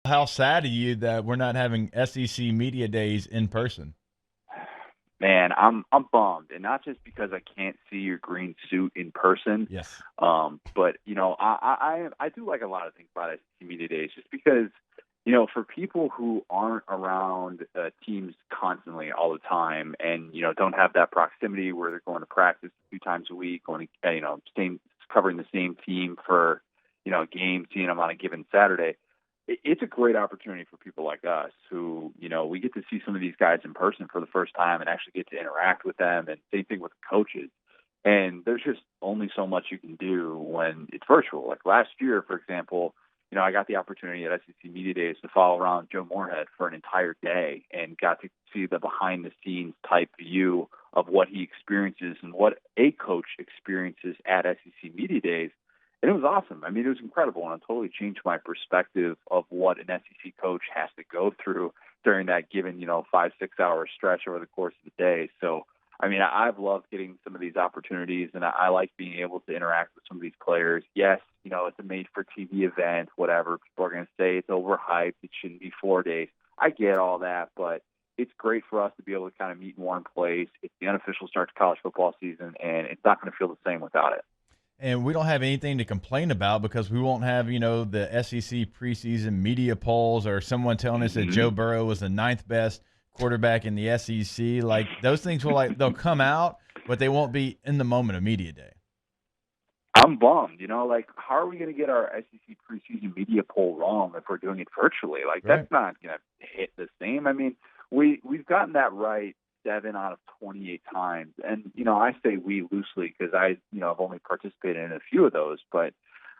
How sad are you that we're not having SEC media days in person? Man, I'm bummed, and not just because I can't see your green suit in person, Yes. but I do like a lot of things about SEC Media Days, just because for people who aren't around teams constantly all the time, and don't have that proximity where they're going to practice a few times a week, going to same covering the same team for a game, seeing them on a given Saturday. It's a great opportunity for people like us who, we get to see some of these guys in person for the first time and actually get to interact with them, and same thing with the coaches. And there's just only so much you can do when it's virtual. Like last year, for example, I got the opportunity at SEC Media Days to follow around Joe Moorhead for an entire day and got to see the behind the scenes type view of what he experiences and what a coach experiences at SEC Media Days. And it was awesome. I mean, it was incredible, and it totally changed my perspective of what an SEC coach has to go through during that given, 5, 6 hour stretch over the course of the day. So, I mean, I've loved getting some of these opportunities, and I like being able to interact with some of these players. Yes, it's a made-for-TV event, whatever. People are going to say it's overhyped. It shouldn't be 4 days. I get all that, but it's great for us to be able to kind of meet in one place. It's the unofficial start to college football season, and it's not going to feel the same without it. And we don't have anything to complain about because we won't have, the SEC preseason media polls or someone telling us that Mm-hmm. Joe Burrow was the ninth best quarterback in the SEC. Like those things they'll come out, but they won't be in the moment of media day. I'm bummed. Like, how are we going to get our SEC preseason media poll wrong if we're doing it virtually? Like, that's Right. not going to hit the same. I mean, we've gotten that right 7 out of 28 times, and I say we loosely because I've only participated in a few of those, but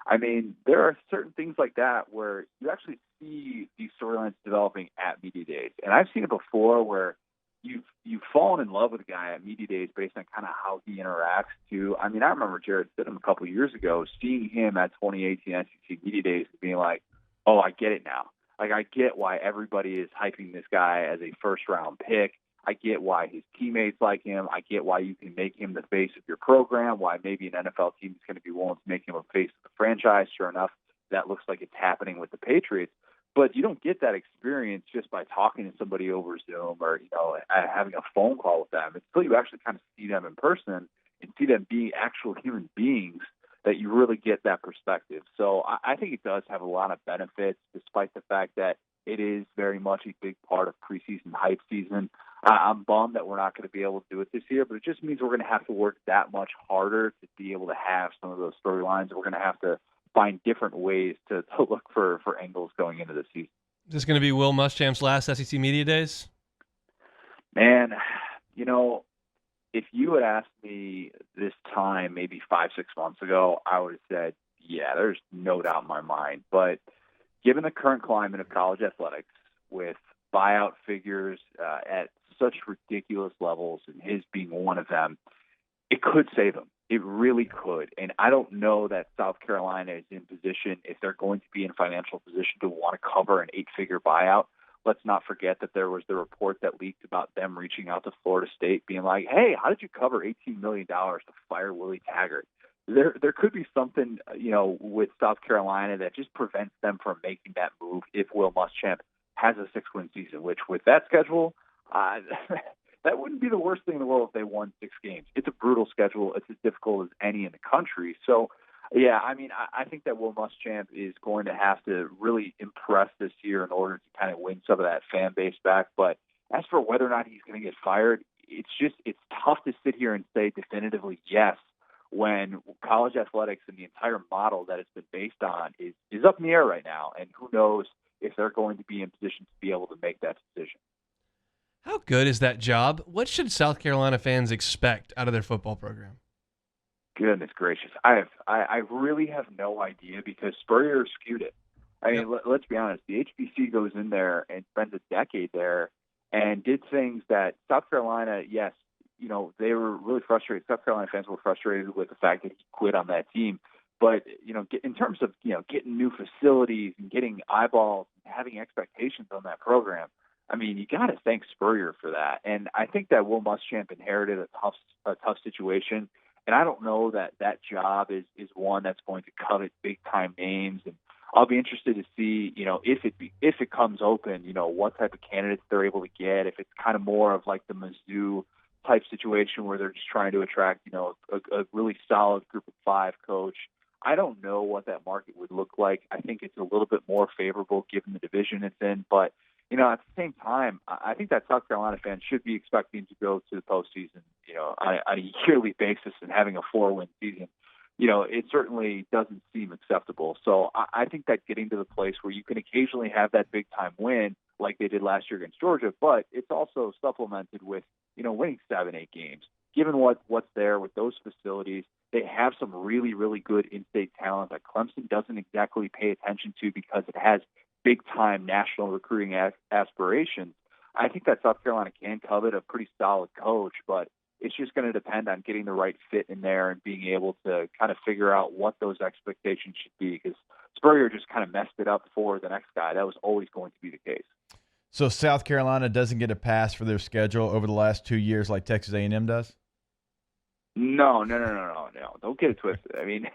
I mean, there are certain things like that where you actually see these storylines developing at media days, and I've seen it before where you've fallen in love with a guy at media days based on kind of how he interacts too. I mean, I remember Jared Stidham a couple of years ago, seeing him at 2018 SEC media days and being like, "Oh, I get it now. Like, I get why everybody is hyping this guy as a first round pick. I get why his teammates like him. I get why you can make him the face of your program. Why maybe an NFL team is going to be willing to make him a face of the franchise. Sure enough, that looks like it's happening with the Patriots." But you don't get that experience just by talking to somebody over Zoom or having a phone call with them. Until you actually kind of see them in person and see them being actual human beings that you really get that perspective. So I think it does have a lot of benefits, despite the fact that it is very much a big part of preseason hype season. I'm bummed that we're not going to be able to do it this year, but it just means we're going to have to work that much harder to be able to have some of those storylines. We're going to have to find different ways to look for angles going into the season. Is this going to be Will Muschamp's last SEC Media Days? Man, you know, if you had asked me this time maybe 5, 6 months ago, I would have said, yeah, there's no doubt in my mind. But given the current climate of college athletics, with buyout figures at such ridiculous levels, and his being one of them, it could save them. It really could. And I don't know that South Carolina is in position, if they're going to be in financial position, to want to cover an 8-figure buyout. Let's not forget that there was the report that leaked about them reaching out to Florida State being like, "Hey, how did you cover $18 million dollars to fire Willie Taggart?" There could be something, with South Carolina that just prevents them from making that move if Will Muschamp has a 6-win season, which with that schedule, uh, that wouldn't be the worst thing in the world if they won 6 games. It's a brutal schedule. It's as difficult as any in the country. So, yeah, I mean, I think that Will Muschamp is going to have to really impress this year in order to kind of win some of that fan base back. But as for whether or not he's going to get fired, it's tough to sit here and say definitively yes when college athletics and the entire model that it's been based on is up in the air right now. And who knows if they're going to be in position to be able to make that decision. How good is that job? What should South Carolina fans expect out of their football program? Goodness gracious, I really have no idea because Spurrier skewed it. I Yep. mean, let's be honest. The HBC goes in there and spends a decade there and did things that South Carolina, yes, they were really frustrated. South Carolina fans were frustrated with the fact that he quit on that team. But in terms of getting new facilities and getting eyeballs, and having expectations on that program, I mean, you got to thank Spurrier for that. And I think that Will Muschamp inherited a tough situation. And I don't know that that job is one that's going to covet big time names and I'll be interested to see, if it comes open, what type of candidates they're able to get. If it's kind of more of like the Mizzou type situation where they're just trying to attract, a really solid group of 5 coach. I don't know what that market would look like. I think it's a little bit more favorable given the division it's in, but at the same time, I think that South Carolina fan should be expecting to go to the postseason, on a yearly basis and having a 4-win season. It certainly doesn't seem acceptable. So I think that getting to the place where you can occasionally have that big time win like they did last year against Georgia, but it's also supplemented with, winning 7-8 games. Given what's there with those facilities, they have some really, really good in-state talent that Clemson doesn't exactly pay attention to because it has big-time national recruiting aspirations. I think that South Carolina can covet a pretty solid coach, but it's just going to depend on getting the right fit in there and being able to kind of figure out what those expectations should be, because Spurrier just kind of messed it up for the next guy. That was always going to be the case. So South Carolina doesn't get a pass for their schedule over the last 2 years like Texas A&M does? No. Don't get it twisted. I mean,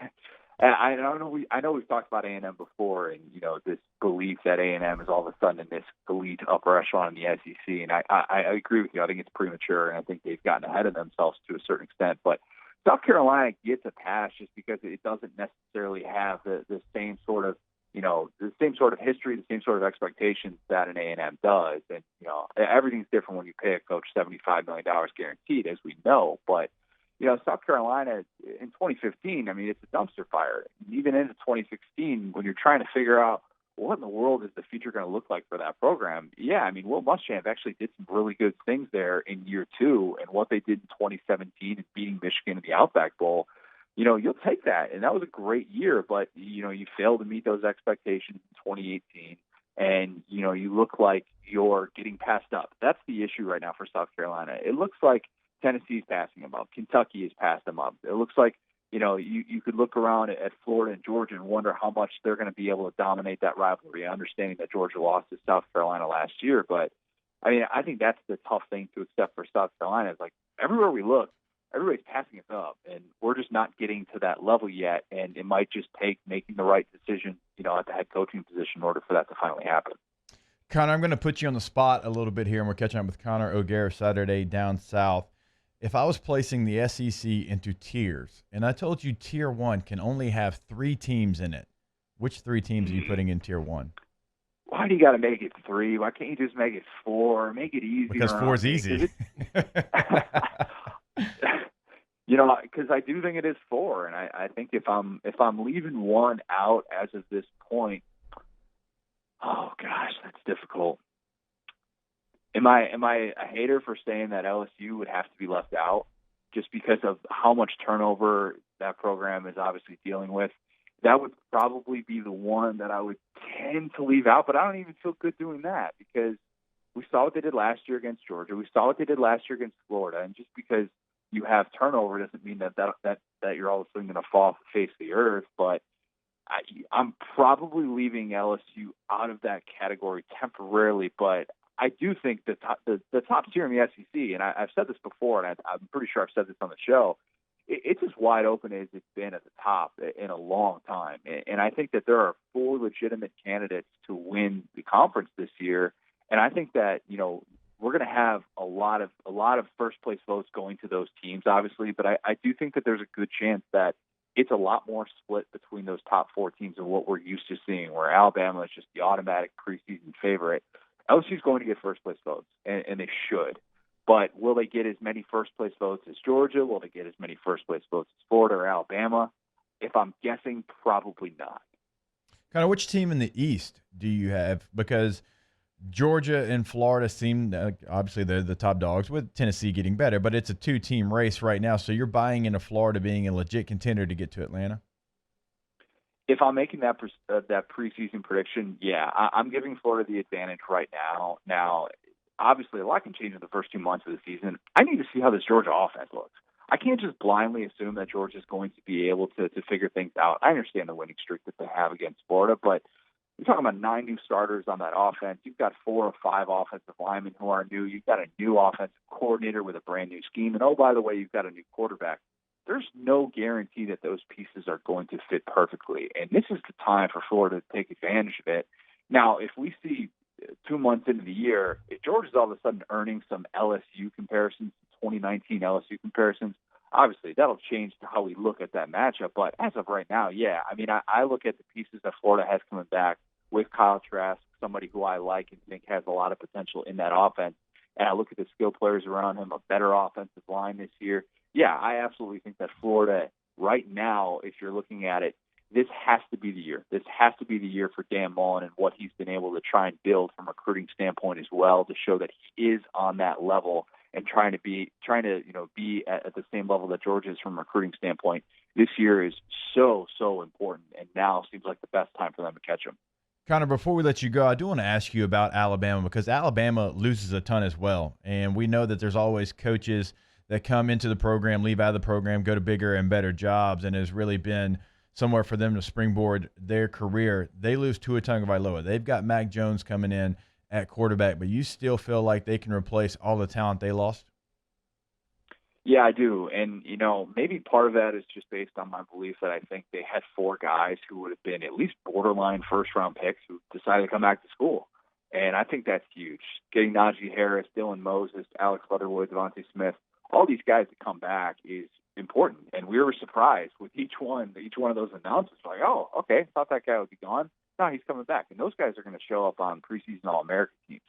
I know we've talked about A&M before, and this belief that A&M is all of a sudden in this elite upper echelon in the SEC, and I agree with you. I think it's premature, and I think they've gotten ahead of themselves to a certain extent. But South Carolina gets a pass just because it doesn't necessarily have the same sort of the same sort of history, the same sort of expectations that an A&M does, and everything's different when you pay a coach $75 million guaranteed, as we know, but. South Carolina in 2015, I mean, it's a dumpster fire. Even into 2016, when you're trying to figure out what in the world is the future going to look like for that program, yeah, I mean, Will Muschamp actually did some really good things there in year 2, and what they did in 2017 and beating Michigan in the Outback Bowl, you'll take that. And that was a great year, but, you failed to meet those expectations in 2018, and, you look like you're getting passed up. That's the issue right now for South Carolina. It looks like Tennessee's passing them up. Kentucky has passed them up. It looks like, you could look around at Florida and Georgia and wonder how much they're going to be able to dominate that rivalry, understanding that Georgia lost to South Carolina last year. But, I mean, I think that's the tough thing to accept for South Carolina. Is like everywhere we look, everybody's passing us up, and we're just not getting to that level yet. And it might just take making the right decision, at the head coaching position in order for that to finally happen. Connor, I'm going to put you on the spot a little bit here, and we're catching up with Connor O'Gara Saturday Down South. If I was placing the SEC into tiers, and I told you Tier 1 can only have 3 teams in it, which 3 teams are you putting in Tier 1? Why do you got to make it 3? Why can't you just make it 4? Make it easier. Because 4 is easy. Because I do think it is 4, and I think if I'm leaving one out as of this point, oh gosh, that's difficult. Am I a hater for saying that LSU would have to be left out just because of how much turnover that program is obviously dealing with? That would probably be the one that I would tend to leave out, but I don't even feel good doing that because we saw what they did last year against Georgia. We saw what they did last year against Florida, and just because you have turnover doesn't mean that you're all of a sudden going to fall off the face of the earth. But I'm probably leaving LSU out of that category temporarily, but I do think the top tier in the SEC, and I've said this before, and I'm pretty sure I've said this on the show, it's as wide open as it's been at the top in a long time. And I think that there are 4 legitimate candidates to win the conference this year. And I think that, we're going to have a lot of first place votes going to those teams, obviously, but I do think that there's a good chance that it's a lot more split between those top 4 teams than what we're used to seeing, where Alabama is just the automatic preseason favorite. LSU is going to get first place votes, and they should. But will they get as many first place votes as Georgia? Will they get as many first place votes as Florida or Alabama? If I'm guessing, probably not. Kind of which team in the East do you have? Because Georgia and Florida seem, obviously they're the top dogs, with Tennessee getting better, but it's a 2-team race right now. So you're buying into Florida being a legit contender to get to Atlanta? If I'm making that preseason prediction, yeah, I'm giving Florida the advantage right now. Now, obviously, a lot can change in the first 2 months of the season. I need to see how this Georgia offense looks. I can't just blindly assume that Georgia's going to be able to figure things out. I understand the winning streak that they have against Florida, but you're talking about 9 new starters on that offense. You've got 4 or 5 offensive linemen who are new. You've got a new offensive coordinator with a brand new scheme. And, oh, by the way, you've got a new quarterback. there's no guarantee that those pieces are going to fit perfectly. And this is the time for Florida to take advantage of it. Now, if we see 2 months into the year, if Georgia's all of a sudden earning some LSU comparisons, 2019 LSU comparisons, obviously that'll change how we look at that matchup. But as of right now, yeah, I mean, I look at the pieces that Florida has coming back with Kyle Trask, somebody who I like and think has a lot of potential in that offense. And I look at the skill players around him, a better offensive line this year. Yeah, I absolutely think that Florida right now, if you're looking at it, this has to be the year. This has to be the year for Dan Mullen and what he's been able to try and build from a recruiting standpoint as well, to show that he is on that level and trying to be at the same level that Georgia is from a recruiting standpoint. This year is so important, and now seems like the best time for them to catch him. Connor, before we let you go, I do want to ask you about Alabama, because Alabama loses a ton as well. And we know that there's always coaches that come into the program, leave out of the program, go to bigger and better jobs, and has really been somewhere for them to springboard their career. They lose Tua Tagovailoa. They've got Mac Jones coming in at quarterback, but you still feel like they can replace all the talent they lost? Yeah, I do. And, maybe part of that is just based on my belief that I think they had 4 guys who would have been at least borderline first-round picks who decided to come back to school. And I think that's huge. Getting Najee Harris, Dylan Moses, Alex Leatherwood, Devontae Smith, all these guys to come back is important. And we were surprised with each one of those announcements. Like, oh, okay, thought that guy would be gone. No, he's coming back. And those guys are going to show up on preseason All-American teams.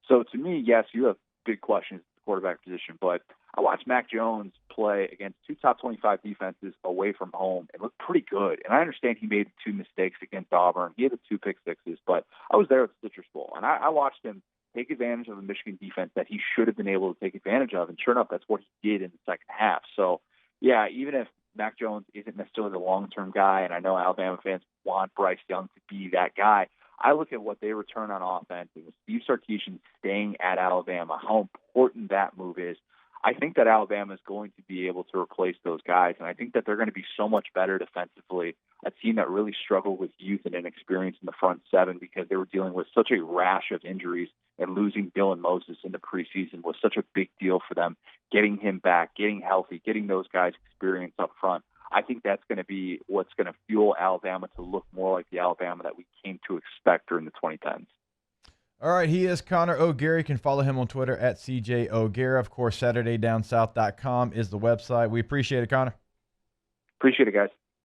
So to me, yes, you have big questions at the quarterback position, but I watched Mac Jones play against 2 top 25 defenses away from home and looked pretty good. And I understand he made 2 mistakes against Auburn. He had the 2 pick sixes, but I was there at the Citrus Bowl, and I watched him take advantage of a Michigan defense that he should have been able to take advantage of. And sure enough, that's what he did in the second half. So, yeah, even if Mac Jones isn't necessarily the long-term guy, and I know Alabama fans want Bryce Young to be that guy, I look at what they return on offense and with Steve Sarkisian staying at Alabama, how important that move is. I think that Alabama is going to be able to replace those guys, and I think that they're going to be so much better defensively. A team that really struggled with youth and inexperience in the front 7 because they were dealing with such a rash of injuries, and losing Dylan Moses in the preseason was such a big deal for them. Getting him back, getting healthy, getting those guys experience up front, I think that's going to be what's going to fuel Alabama to look more like the Alabama that we came to expect during the 2010s. All right, he is Connor O'Gara. You can follow him on Twitter at CJ O'Gara. Of course, SaturdayDownSouth.com is the website. We appreciate it, Connor. Appreciate it, guys.